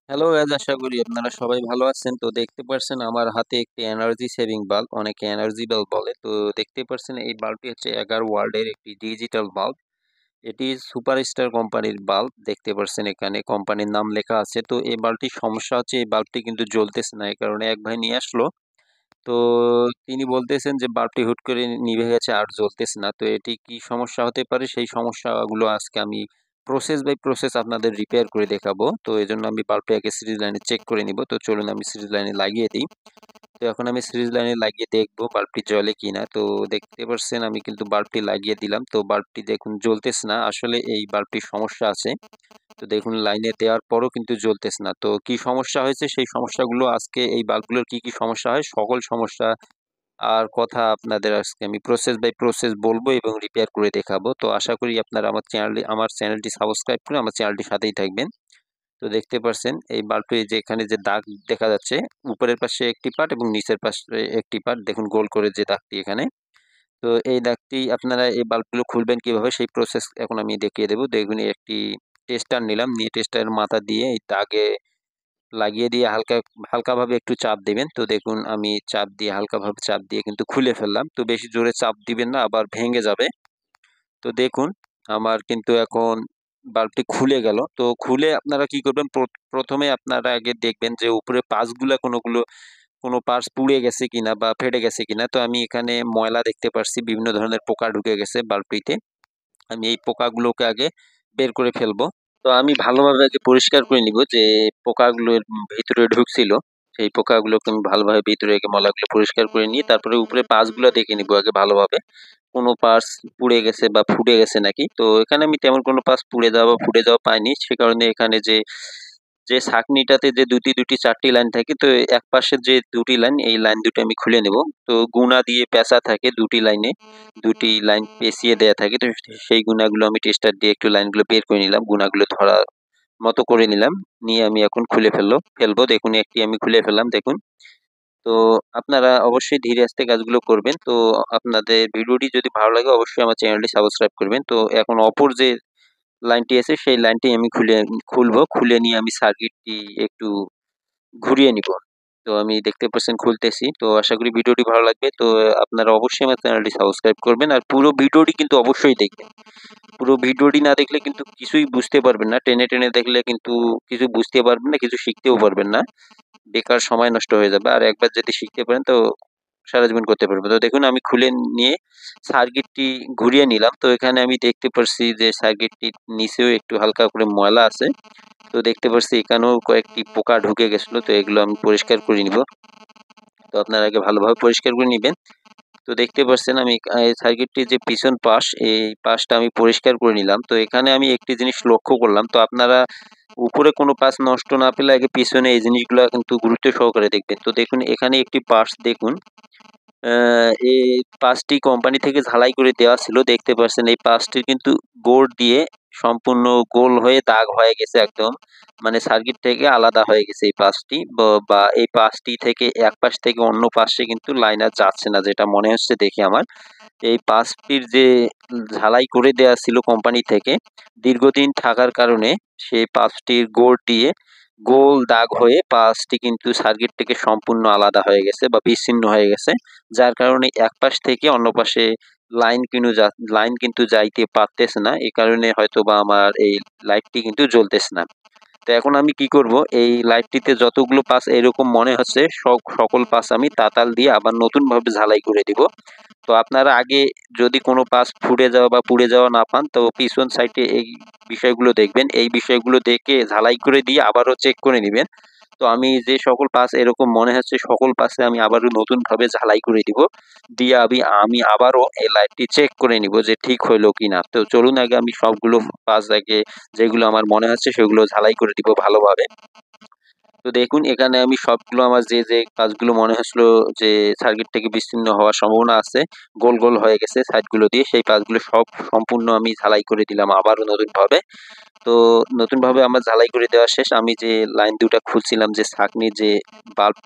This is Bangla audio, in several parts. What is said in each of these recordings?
হ্যালো গাইস, আশা করি আপনারা সবাই ভালো আছেন। তো দেখতে পাচ্ছেন আমার হাতে একটি এনার্জি সেভিং বাল্ব, অনেকে এনার্জি বাল্ব বলে। তো দেখতে পাচ্ছেন এই বাল্বটি হচ্ছে এগার ওয়ার্ল্ডের একটি ডিজিটাল বাল্ব। এটি সুপারস্টার কোম্পানির বাল্ব। দেখতে পাচ্ছেন এখানে কোম্পানির নাম লেখা আছে। তো এই বাল্বটির সমস্যা হচ্ছে এই বাল্বটি কিন্তু জ্বলতেছে না, এই কারণে এক ভাই নিয়ে আসলো। তো তিনি বলতেছেন যে বাল্বটি হুট করে নিভে গেছে আর জ্বলতেছে না। তো এটি কি সমস্যা হতে পারে, সেই সমস্যাগুলো আজকে আমি প্রসেস বাই প্রসেস আপনাদের রিপেয়ার করে দেখাবো। তো এই জন্য আমি বাল্বটি আগে সিরিজ লাইনে চেক করে নিব। তো চলুন আমি সিরিজ লাইনে লাগিয়ে দিই। তো এখন আমি সিরিজ লাইনে লাগিয়ে দেখবো বাল্বটি জ্বলে কিনা। তো দেখতে পাচ্ছেন আমি কিন্তু বাল্বটি লাগিয়ে দিলাম। তো বাল্বটি দেখুন জ্বলতেছে না, আসলে এই বাল্বটির সমস্যা আছে। তো দেখুন লাইনে দেওয়ার পরও কিন্তু জ্বলতেছে না। তো কি সমস্যা হয়েছে, সেই সমস্যাগুলো আজকে এই বাল্বগুলোর কি কি সমস্যা হয় সকল সমস্যা আর কথা আপনাদের আজকে আমি প্রসেস বাই প্রসেস বলবো এবং রিপেয়ার করে দেখাবো। তো আশা করি আপনারা আমার চ্যানেলটি সাবস্ক্রাইব করে আমার চ্যানেলটির সাথেই থাকবেন। তো দেখতে পাচ্ছেন এই বাল্বটি যে এখানে যে দাগ দেখা যাচ্ছে, উপরের পাশে একটি পার্ট এবং নিচের পাশে একটি পার্ট, দেখুন গোল করে যে দাগটি এখানে। তো এই দাগটি আপনারা এই বাল্বগুলো খুলবেন কিভাবে সেই প্রসেস এখন আমি দেখিয়ে দেবো। দেখুন একটি টেস্টার নিলাম, নিয়ে টেস্টারের মাথা দিয়ে এই দাগে লাগিয়ে দিয়ে হালকা হালকাভাবে একটু চাপ দিবেন। তো দেখুন আমি চাপ দিয়ে হালকাভাবে চাপ দিয়ে কিন্তু খুলে ফেললাম। তো বেশি জোরে চাপ দিবেন না, আবার ভেঙে যাবে। তো দেখুন আমার কিন্তু এখন বাল্বটি খুলে গেল। তো খুলে আপনারা কি করবেন, প্রথমে আপনারা আগে দেখবেন যে উপরে পার্টসগুলো কোনো পার্টস পুড়ে গেছে কিনা বা ফেটে গেছে কিনা। তো আমি এখানে ময়লা দেখতে পাচ্ছি, বিভিন্ন ধরনের পোকা ঢুকে গেছে বাল্বটিতে। আমি এই পোকাগুলোকে আগে বের করে ফেলবো। তো আমি ভালোভাবে আগে পরিষ্কার করে নিব যে পোকাগুলোর ভিতরে ঢুকছিল, সেই পোকাগুলোকে আমি ভালোভাবে ভিতরে আগে ময়লাগুলো পরিষ্কার করে নিয়ে তারপরে উপরে পার্টসগুলো দেখে নিব আগে ভালোভাবে, কোনো পার্টস পুড়ে গেছে বা ফুটে গেছে নাকি। তো এখানে আমি তেমন কোনো পার্টস পুড়ে যাওয়া বা ফুটে যাওয়া পাইনি, সে কারণে এখানে যে যে ছাঁকনিটাতে যে দুটি চারটি লাইন থাকে, তো এক পাশের যে দুটি লাইন, এই লাইন দুটো আমি খুলে নেব। তো গুণা দিয়ে পেঁচা থাকে দুটি লাইনে, দুটি লাইন পেঁচিয়ে দেয়া থাকে। তো সেই গুণাগুলো আমি টেস্টার দিয়ে একটু লাইনগুলো বের করে নিলাম, গুণাগুলো ধরার মতো করে নিলাম। নিয়ে আমি এখন খুলে ফেলবো। দেখুন একটি আমি খুলে ফেললাম, দেখুন। তো আপনারা অবশ্যই ধীরে আস্তে কাজগুলো করবেন। তো আপনাদের ভিডিওটি যদি ভালো লাগে অবশ্যই আমার চ্যানেলটি সাবস্ক্রাইব করবেন। তো এখন অপর যে লাইনটি আছে সেই লাইনটি আমি খুলবো। খুলে নিয়ে আমি সার্কিটটি একটু ঘুরিয়ে নিব। তো আমি দেখতে পাচ্ছেন খুলতেছি। তো আশা করি ভিডিওটি ভালো লাগবে। তো আপনারা অবশ্যই আমার চ্যানেলটি সাবস্ক্রাইব করবেন আর পুরো ভিডিওটি কিন্তু অবশ্যই দেখবেন। পুরো ভিডিওটি না দেখলে কিন্তু কিছুই বুঝতে পারবেন না, টেনে টেনে দেখলে কিন্তু কিছু বুঝতে পারবেন না, কিছু শিখতেও পারবেন না, বেকার সময় নষ্ট হয়ে যাবে। আর একবার যদি শিখতে পারেন তো সারা জীবন করতে পারবেন। তো দেখুন আমি খুলে নিয়ে সার্কিটটি ঘুরিয়ে নিলাম। তো এখানে আমি দেখতে পাচ্ছি যে সার্কিটটির নিচেও একটু হালকা করে ময়লা আছে। তো দেখতে পাচ্ছি এখানেও কয়েকটি পোকা ঢুকে গেছিল। তো এগুলো আমি পরিষ্কার করে নিব। তো আপনারা আগে ভালোভাবে পরিষ্কার করে নিবেন। তো দেখতে পাচ্ছেন আমি এই সার্কিটটির যে পিছন পাশ, এই পাশটা আমি পরিষ্কার করে নিলাম। তো এখানে আমি একটি জিনিস লক্ষ্য করলাম। তো আপনারা উপরে কোনো পাশ নষ্ট না পেলে আগে পিছনে এই জিনিসগুলো কিন্তু গুরুত্ব সহকারে দেখবেন। তো দেখুন এখানে একটি পাশ দেখুন, এই পাঁচটি কোম্পানি থেকে ঝালাই করে দেওয়া ছিল। দেখতে পাচ্ছেন এই পাঁচটির কিন্তু বোর্ড দিয়ে সম্পূর্ণ গোল হয়ে দাগ হয়ে গেছে একদম, মানে সার্কিট থেকে আলাদা হয়ে গেছে এই পাঁচটি। বা এই পাঁচটি থেকে এক পাশ থেকে অন্য পাশে কিন্তু লাইন আর যাচ্ছে না, যেটা মনে হচ্ছে দেখে আমার। এই পাঁচটির যে ঝালাই করে দেওয়া ছিল কোম্পানি থেকে, দীর্ঘদিন থাকার কারণে সেই পাঁচটির গোড় দিয়ে গোল দাগ হয়ে পাঁচটি কিন্তু সার্কিট থেকে সম্পূর্ণ আলাদা হয়ে গেছে বা বিচ্ছিন্ন হয়ে গেছে। যার কারণে এক পাশ থেকে অন্য পাশে লাইন কিন্তু লাইন কিন্তু যাইতে পারতেছে না। এই কারণে হয়তোবা আমার এই লাইটটি কিন্তু জ্বলতেছে না। তো এখন আমি কি করব, এই লাইটটিতে যতগুলো পাস এরকম মনে হচ্ছে সকল পাস আমি তাতাল দিয়ে আবার নতুন ভাবে ঝালাই করে দিব। তো আপনারা আগে যদি কোনো পাস ফুটে যাওয়া বা পুড়ে যাওয়া না পান, তো পিছন সাইডে এই বিষয়গুলো দেখবেন। এই বিষয়গুলো দেখে ঝালাই করে দিয়ে আবারও চেক করে নিবেন। তো আমি যে সকল পাস এরকম মনে হচ্ছে সকল পাশে আমি আবারও নতুন ভাবে ঝালাই করে দিব। দিয়ে আমি আবারও এই লাইটটি চেক করে নিব যে ঠিক হইলো কিনা। তো চলুন আগে আমি সবগুলো পাস আগে যেগুলো আমার মনে হচ্ছে সেগুলো ঝালাই করে দিব ভালোভাবে। তো দেখুন এখানে আমি সবগুলো আমার যে কাজগুলো মনে হচ্ছিল যে সার্কিট থেকে বিচ্ছিন্ন হওয়ার সম্ভাবনা আছে, গোল গোল হয়ে গেছে সাইডগুলো দিয়ে, সেই কাজগুলো সব সম্পূর্ণ আমি ঝালাই করে দিলাম আবারও নতুনভাবে। তো নতুনভাবে আমার ঝালাই করে দেওয়া শেষ। আমি যে লাইন দুটা খুলছিলাম, যে ছাঁকনি যে বাল্ব,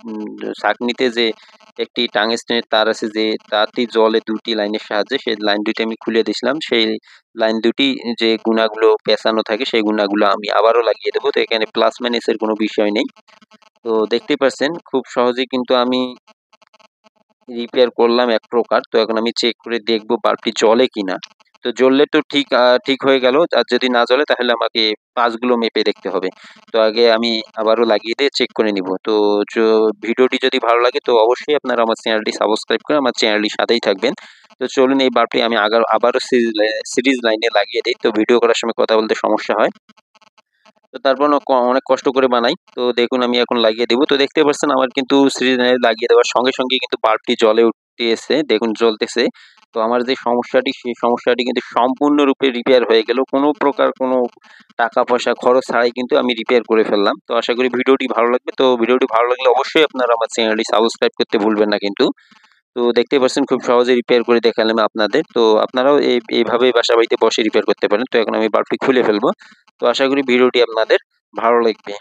ছাঁকনিতে যে একটি টাংস্টেনের তার আছে, যে তারটি জলে দুটি লাইনের সাহায্যে সেই লাইন দুইটা আমি খুলে দিয়েছিলাম। সেই লাইন দুটি যে গুণাগুলো পেঁচানো থাকে সেই গুণাগুলো আমি আবারও লাগিয়ে দেবো। তো এখানে প্লাস মাইনাসের কোনো বিষয় নেই। তো দেখতেই পাচ্ছেন খুব সহজেই কিন্তু আমি রিপেয়ার করলাম এক প্রকার। তো এখন আমি চেক করে দেখবো বাল্বটি জ্বলে কিনা। তো জ্বললে তো ঠিক হয়ে গেল। আর যদি না জ্বলে তাহলে আমাকে পাঁচগুলো মেপে দেখতে হবে। তো আগে আমি আবারও লাগিয়ে দিয়ে চেক করে নিব। তো ভিডিওটি যদি ভালো লাগে তো অবশ্যই আপনারা আমার চ্যানেলটি সাবস্ক্রাইব করে আমার চ্যানেলটির সাথেই থাকবেন। তো চলুন এই বাল্বটি আমি আবারও সিরিজ লাইনে লাগিয়ে দিই। তো ভিডিও করার সময় কথা বলতে সমস্যা হয়। তো তারপর অনেক কষ্ট করে বানাই। তো দেখুন আমি এখন লাগিয়ে দেব। তো দেখতে পাচ্ছেন আমার কিন্তু সিরিজ লাইনে লাগিয়ে দেওয়ার সঙ্গে সঙ্গে কিন্তু বাল্বটি জ্বলে উঠতেছে। দেখুন জ্বলতেছে। তো আমার যে সমস্যাটি সেই সমস্যাটি কিন্তু সম্পূর্ণরূপে রিপেয়ার হয়ে গেল। কোনো প্রকার কোনো টাকা পয়সা খরচ ছাড়াই কিন্তু আমি রিপেয়ার করে ফেললাম। তো আশা করি ভিডিওটি ভালো লাগবে। তো ভিডিওটি ভালো লাগলে অবশ্যই আপনারা আমার চ্যানেলটি সাবস্ক্রাইব করতে ভুলবেন না কিন্তু। তো দেখতেই পাচ্ছেন খুব সহজে রিপেয়ার করে দেখালাম আপনাদের। তো আপনারাও এইভাবে বাসা বাড়িতে বসে রিপেয়ার করতে পারেন। তো এখন আমি বাল্বটি খুলে ফেলবো। তো আশা করি ভিডিওটি আপনাদের ভালো লাগবে।